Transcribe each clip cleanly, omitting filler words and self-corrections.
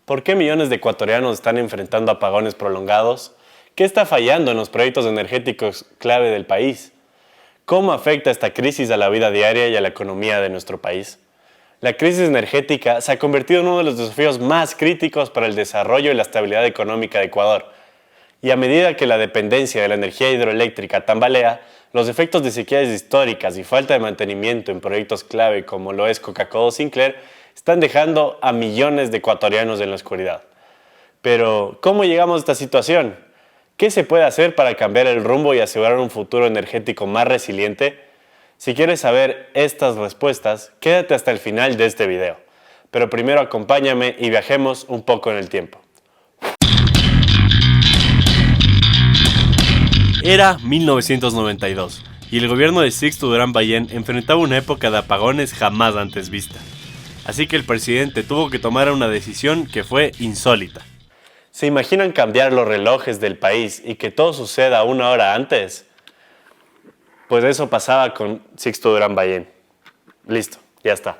¿Por qué millones de ecuatorianos están enfrentando apagones prolongados? ¿Qué está fallando en los proyectos energéticos clave del país? ¿Cómo afecta esta crisis a la vida diaria y a la economía de nuestro país? La crisis energética se ha convertido en uno de los desafíos más críticos para el desarrollo y la estabilidad económica de Ecuador. Y a medida que la dependencia de la energía hidroeléctrica tambalea, los efectos de sequías históricas y falta de mantenimiento en proyectos clave como lo es Coca-Cola Sinclair están dejando a millones de ecuatorianos en la oscuridad. Pero, ¿cómo llegamos a esta situación? ¿Qué se puede hacer para cambiar el rumbo y asegurar un futuro energético más resiliente? Si quieres saber estas respuestas, quédate hasta el final de este video. Pero primero acompáñame y viajemos un poco en el tiempo. Era 1992 y el gobierno de Sixto Durán Ballén enfrentaba una época de apagones jamás antes vista. Así que el presidente tuvo que tomar una decisión que fue insólita. ¿Se imaginan cambiar los relojes del país y que todo suceda una hora antes? Pues eso pasaba con Sixto Durán Ballén. Listo, ya está.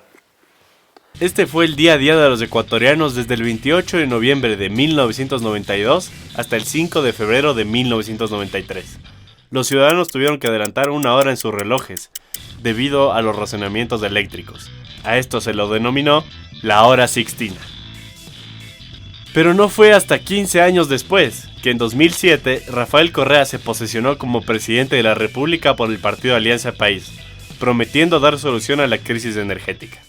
Este fue el día a día de los ecuatorianos desde el 28 de noviembre de 1992 hasta el 5 de febrero de 1993. Los ciudadanos tuvieron que adelantar una hora en sus relojes, debido a los racionamientos eléctricos. A esto se lo denominó la hora sixtina. Pero no fue hasta 15 años después, que en 2007 Rafael Correa se posesionó como presidente de la República por el partido Alianza País, prometiendo dar solución a la crisis energética.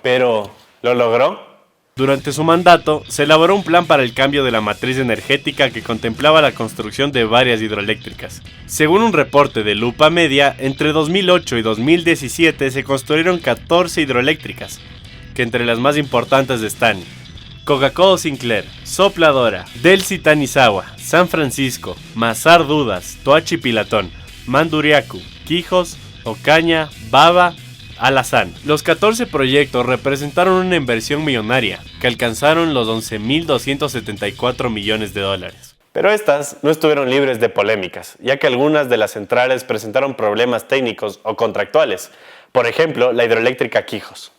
¿Pero lo logró? Durante su mandato, se elaboró un plan para el cambio de la matriz energética que contemplaba la construcción de varias hidroeléctricas. Según un reporte de Lupa Media, entre 2008 y 2017 se construyeron 14 hidroeléctricas, que entre las más importantes están Coca-Cola Sinclair, Sopladora, Delcy Tanizawa, San Francisco, Mazar Dudas, Toachi Pilatón, Manduriacu, Quijos, Ocaña, Baba, Alazán. Los 14 proyectos representaron una inversión millonaria, que alcanzaron los 11.274 millones de dólares. Pero estas no estuvieron libres de polémicas, ya que algunas de las centrales presentaron problemas técnicos o contractuales. Por ejemplo, la hidroeléctrica Quijos.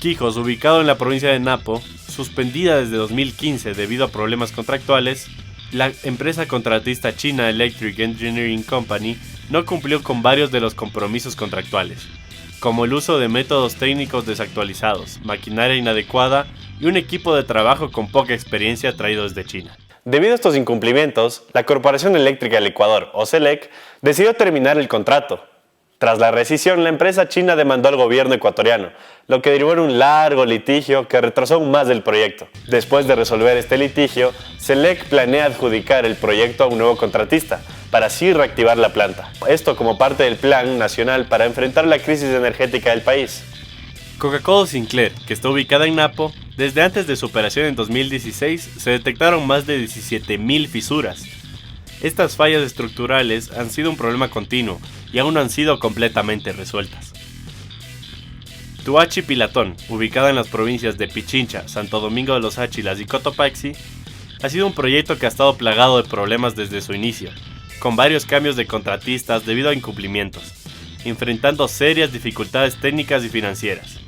Quijos, ubicado en la provincia de Napo, suspendida desde 2015 debido a problemas contractuales, la empresa contratista China Electric Engineering Company no cumplió con varios de los compromisos contractuales, como el uso de métodos técnicos desactualizados, maquinaria inadecuada y un equipo de trabajo con poca experiencia traído desde China. Debido a estos incumplimientos, la Corporación Eléctrica del Ecuador, o CELEC, decidió terminar el contrato. Tras la rescisión, la empresa china demandó al gobierno ecuatoriano, lo que derivó en un largo litigio que retrasó aún más el proyecto. Después de resolver este litigio, CELEC planea adjudicar el proyecto a un nuevo contratista, para así reactivar la planta. Esto como parte del Plan Nacional para enfrentar la crisis energética del país. Coca-Cola Sinclair, que está ubicada en Napo, desde antes de su operación en 2016 se detectaron más de 17.000 fisuras. Estas fallas estructurales han sido un problema continuo y aún no han sido completamente resueltas. Toachi Pilatón, ubicada en las provincias de Pichincha, Santo Domingo de los Áchilas y Cotopaxi, ha sido un proyecto que ha estado plagado de problemas desde su inicio, con varios cambios de contratistas debido a incumplimientos, enfrentando serias dificultades técnicas y financieras.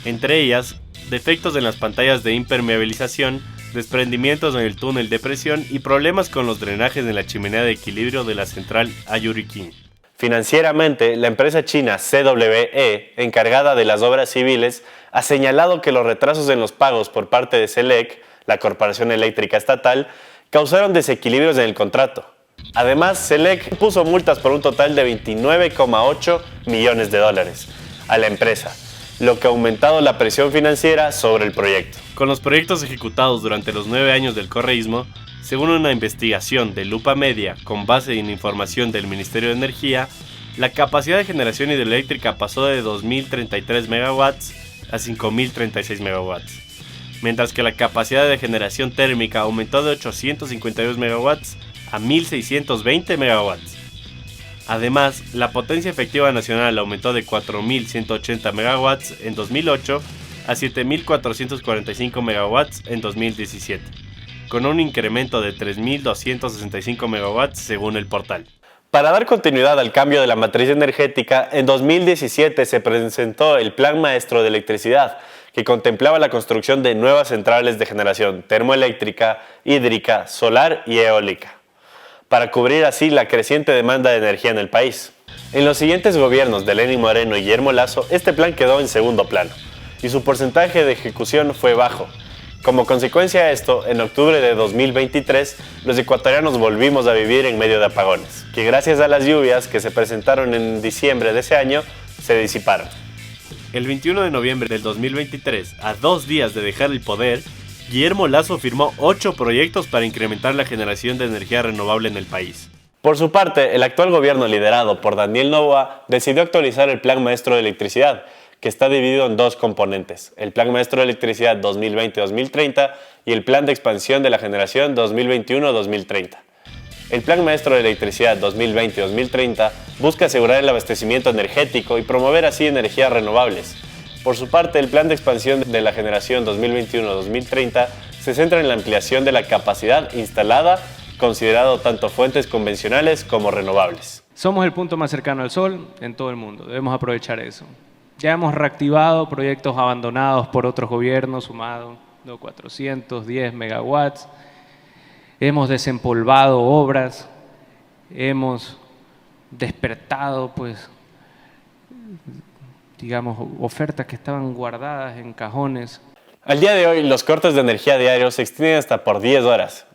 Entre ellas, defectos en las pantallas de impermeabilización, desprendimientos en el túnel de presión y problemas con los drenajes en la chimenea de equilibrio de la central Ayuriquín. Financieramente, la empresa china CWE, encargada de las obras civiles, ha señalado que los retrasos en los pagos por parte de CELEC, la Corporación Eléctrica Estatal, causaron desequilibrios en el contrato. Además, CELEC puso multas por un total de 29,8 millones de dólares a la empresa, lo que ha aumentado la presión financiera sobre el proyecto. Con los proyectos ejecutados durante los 9 años del correísmo, según una investigación de Lupa Media con base en información del Ministerio de Energía, la capacidad de generación hidroeléctrica pasó de 2.033 megawatts a 5.036 megawatts, mientras que la capacidad de generación térmica aumentó de 852 megawatts a 1.620 megawatts. Además, la potencia efectiva nacional aumentó de 4.180 megawatts en 2008 a 7.445 megawatts en 2017, con un incremento de 3.265 megawatts según el portal. Para dar continuidad al cambio de la matriz energética, en 2017 se presentó el Plan Maestro de Electricidad, que contemplaba la construcción de nuevas centrales de generación termoeléctrica, hídrica, solar y eólica, para cubrir así la creciente demanda de energía en el país. En los siguientes gobiernos de Lenín Moreno y Guillermo Lasso, este plan quedó en segundo plano, y su porcentaje de ejecución fue bajo. Como consecuencia de esto, en octubre de 2023, los ecuatorianos volvimos a vivir en medio de apagones, que gracias a las lluvias que se presentaron en diciembre de ese año, se disiparon. El 21 de noviembre del 2023, a 2 días de dejar el poder, Guillermo Lasso firmó 8 proyectos para incrementar la generación de energía renovable en el país. Por su parte, el actual gobierno liderado por Daniel Noboa decidió actualizar el Plan Maestro de Electricidad, que está dividido en 2 componentes, el Plan Maestro de Electricidad 2020-2030 y el Plan de Expansión de la Generación 2021-2030. El Plan Maestro de Electricidad 2020-2030 busca asegurar el abastecimiento energético y promover así energías renovables. Por su parte, el Plan de Expansión de la Generación 2021-2030 se centra en la ampliación de la capacidad instalada, considerando tanto fuentes convencionales como renovables. Somos el punto más cercano al sol en todo el mundo, debemos aprovechar eso. Ya hemos reactivado proyectos abandonados por otros gobiernos, sumado 410 megawatts. Hemos desempolvado obras, hemos despertado, ofertas que estaban guardadas en cajones. Al día de hoy, los cortes de energía diarios se extienden hasta por 10 horas,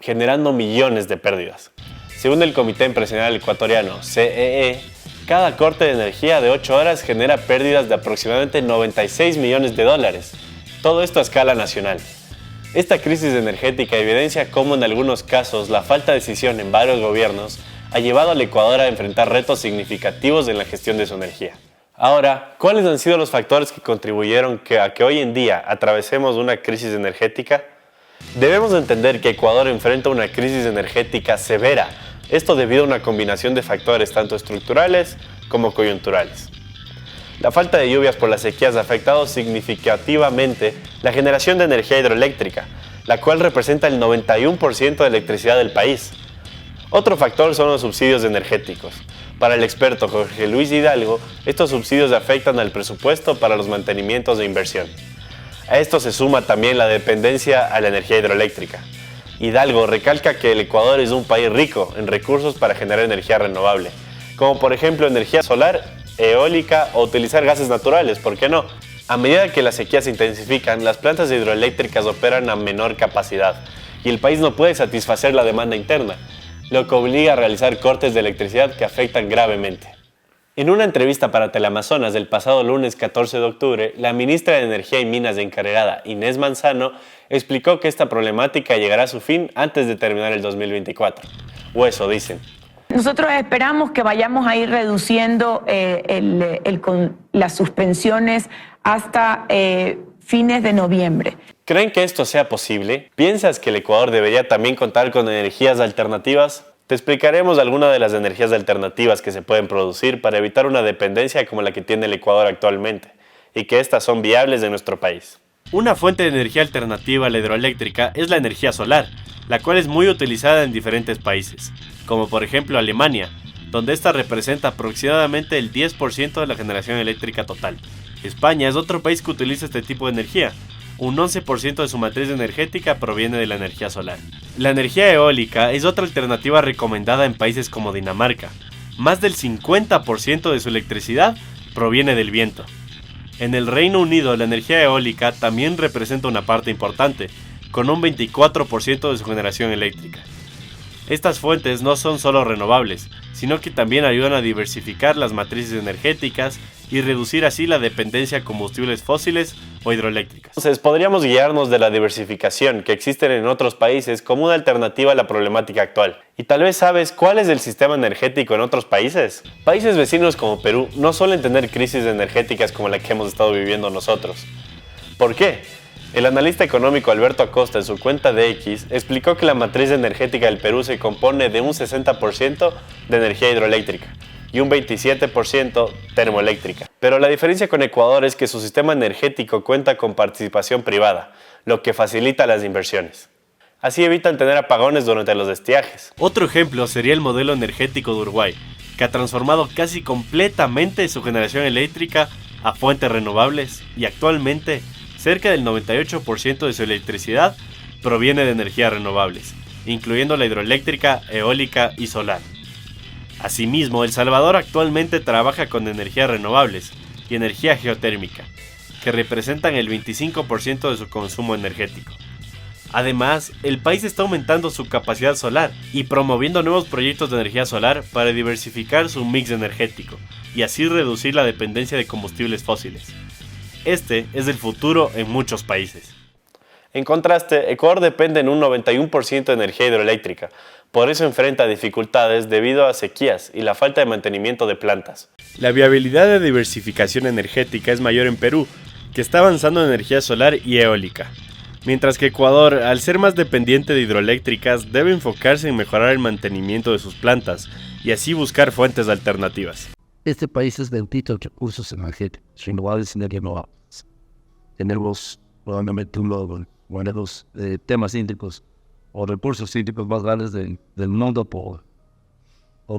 generando millones de pérdidas. Según el Comité Empresarial Ecuatoriano, CEE, cada corte de energía de 8 horas genera pérdidas de aproximadamente 96 millones de dólares. Todo esto a escala nacional. Esta crisis energética evidencia cómo en algunos casos la falta de decisión en varios gobiernos ha llevado al Ecuador a enfrentar retos significativos en la gestión de su energía. Ahora, ¿cuáles han sido los factores que contribuyeron a que hoy en día atravesemos una crisis energética? Debemos entender que Ecuador enfrenta una crisis energética severa. Esto debido a una combinación de factores tanto estructurales como coyunturales. La falta de lluvias por las sequías ha afectado significativamente la generación de energía hidroeléctrica, la cual representa el 91% de electricidad del país. Otro factor son los subsidios energéticos. Para el experto Jorge Luis Hidalgo, estos subsidios afectan al presupuesto para los mantenimientos de inversión. A esto se suma también la dependencia a la energía hidroeléctrica. Hidalgo recalca que el Ecuador es un país rico en recursos para generar energía renovable, como por ejemplo energía solar, eólica o utilizar gases naturales, ¿por qué no? A medida que las sequías se intensifican, las plantas hidroeléctricas operan a menor capacidad y el país no puede satisfacer la demanda interna, lo que obliga a realizar cortes de electricidad que afectan gravemente. En una entrevista para Teleamazonas del pasado lunes 14 de octubre, la ministra de Energía y Minas de Encargada, Inés Manzano, explicó que esta problemática llegará a su fin antes de terminar el 2024. O eso dicen. Nosotros esperamos que vayamos a ir reduciendo las suspensiones hasta fines de noviembre. ¿Creen que esto sea posible? ¿Piensas que el Ecuador debería también contar con energías alternativas? Te explicaremos algunas de las energías alternativas que se pueden producir para evitar una dependencia como la que tiene el Ecuador actualmente, y que estas son viables en nuestro país. Una fuente de energía alternativa a la hidroeléctrica es la energía solar, la cual es muy utilizada en diferentes países, como por ejemplo Alemania, donde esta representa aproximadamente el 10% de la generación eléctrica total. España es otro país que utiliza este tipo de energía. Un 11% de su matriz energética proviene de la energía solar. La energía eólica es otra alternativa recomendada en países como Dinamarca. Más del 50% de su electricidad proviene del viento. En el Reino Unido, la energía eólica también representa una parte importante, con un 24% de su generación eléctrica. Estas fuentes no son solo renovables, sino que también ayudan a diversificar las matrices energéticas y reducir así la dependencia a combustibles fósiles o hidroeléctricas. Entonces, podríamos guiarnos de la diversificación que existen en otros países como una alternativa a la problemática actual. Y tal vez sabes cuál es el sistema energético en otros países. Países vecinos como Perú no suelen tener crisis energéticas como la que hemos estado viviendo nosotros. ¿Por qué? El analista económico Alberto Acosta en su cuenta de X explicó que la matriz energética del Perú se compone de un 60% de energía hidroeléctrica y un 27% termoeléctrica. Pero la diferencia con Ecuador es que su sistema energético cuenta con participación privada, lo que facilita las inversiones. Así evitan tener apagones durante los estiajes. Otro ejemplo sería el modelo energético de Uruguay, que ha transformado casi completamente su generación eléctrica a fuentes renovables y actualmente cerca del 98% de su electricidad proviene de energías renovables, incluyendo la hidroeléctrica, eólica y solar. Asimismo, El Salvador actualmente trabaja con energías renovables y energía geotérmica, que representan el 25% de su consumo energético. Además, el país está aumentando su capacidad solar y promoviendo nuevos proyectos de energía solar para diversificar su mix energético y así reducir la dependencia de combustibles fósiles. Este es el futuro en muchos países. En contraste, Ecuador depende en un 91% de energía hidroeléctrica, por eso enfrenta dificultades debido a sequías y la falta de mantenimiento de plantas. La viabilidad de diversificación energética es mayor en Perú, que está avanzando en energía solar y eólica. Mientras que Ecuador, al ser más dependiente de hidroeléctricas, debe enfocarse en mejorar el mantenimiento de sus plantas y así buscar fuentes alternativas. Este país es bendito en recursos energéticos, renovables y renovables. Tenemos probablemente uno de los temas hídricos o recursos hídricos más grandes del mundo por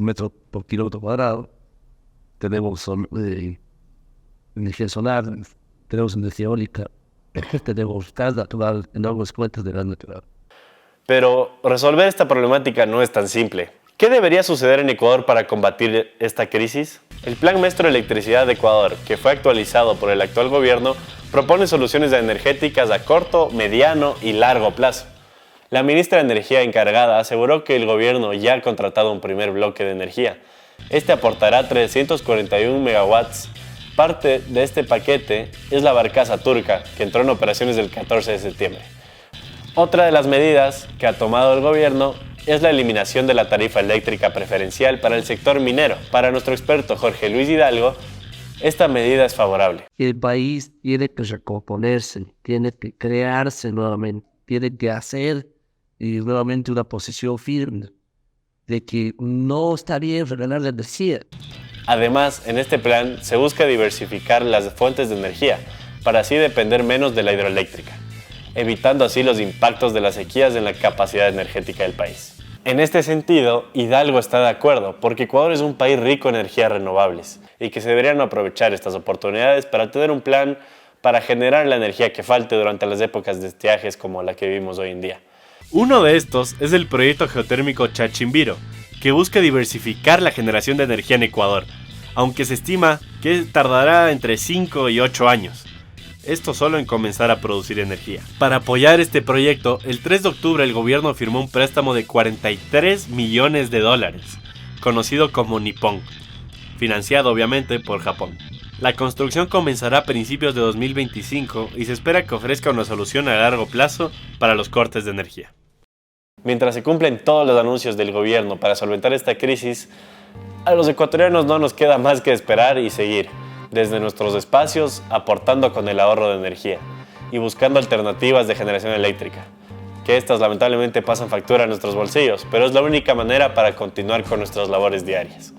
metro por kilómetro cuadrado. Tenemos energía solar, tenemos energía eólica, tenemos gas natural, enormes fuentes de gas natural. Pero resolver esta problemática no es tan simple. ¿Qué debería suceder en Ecuador para combatir esta crisis? El Plan Maestro de Electricidad de Ecuador, que fue actualizado por el actual gobierno, propone soluciones energéticas a corto, mediano y largo plazo. La ministra de Energía encargada aseguró que el gobierno ya ha contratado un primer bloque de energía. Este aportará 341 megawatts. Parte de este paquete es la barcaza turca, que entró en operaciones el 14 de septiembre. Otra de las medidas que ha tomado el gobierno es la eliminación de la tarifa eléctrica preferencial para el sector minero. Para nuestro experto Jorge Luis Hidalgo, esta medida es favorable. El país tiene que recomponerse, tiene que crearse nuevamente, tiene que hacer nuevamente una posición firme de que no está bien regalar la energía. Además, en este plan se busca diversificar las fuentes de energía para así depender menos de la hidroeléctrica, evitando así los impactos de las sequías en la capacidad energética del país. En este sentido, Hidalgo está de acuerdo, porque Ecuador es un país rico en energías renovables y que se deberían aprovechar estas oportunidades para tener un plan para generar la energía que falte durante las épocas de estiajes como la que vivimos hoy en día. Uno de estos es el proyecto geotérmico Chachimbiro, que busca diversificar la generación de energía en Ecuador, aunque se estima que tardará entre 5 y 8 años. Esto solo en comenzar a producir energía. Para apoyar este proyecto, el 3 de octubre el gobierno firmó un préstamo de $43 millones, conocido como Nippon, financiado obviamente por Japón. La construcción comenzará a principios de 2025 y se espera que ofrezca una solución a largo plazo para los cortes de energía. Mientras se cumplen todos los anuncios del gobierno para solventar esta crisis, a los ecuatorianos no nos queda más que esperar y seguir, desde nuestros espacios, aportando con el ahorro de energía y buscando alternativas de generación eléctrica, que estas lamentablemente pasan factura a nuestros bolsillos, pero es la única manera para continuar con nuestras labores diarias.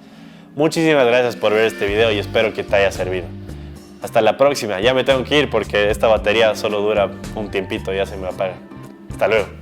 Muchísimas gracias por ver este video y espero que te haya servido. Hasta la próxima, ya me tengo que ir porque esta batería solo dura un tiempito, ya se me apaga. Hasta luego.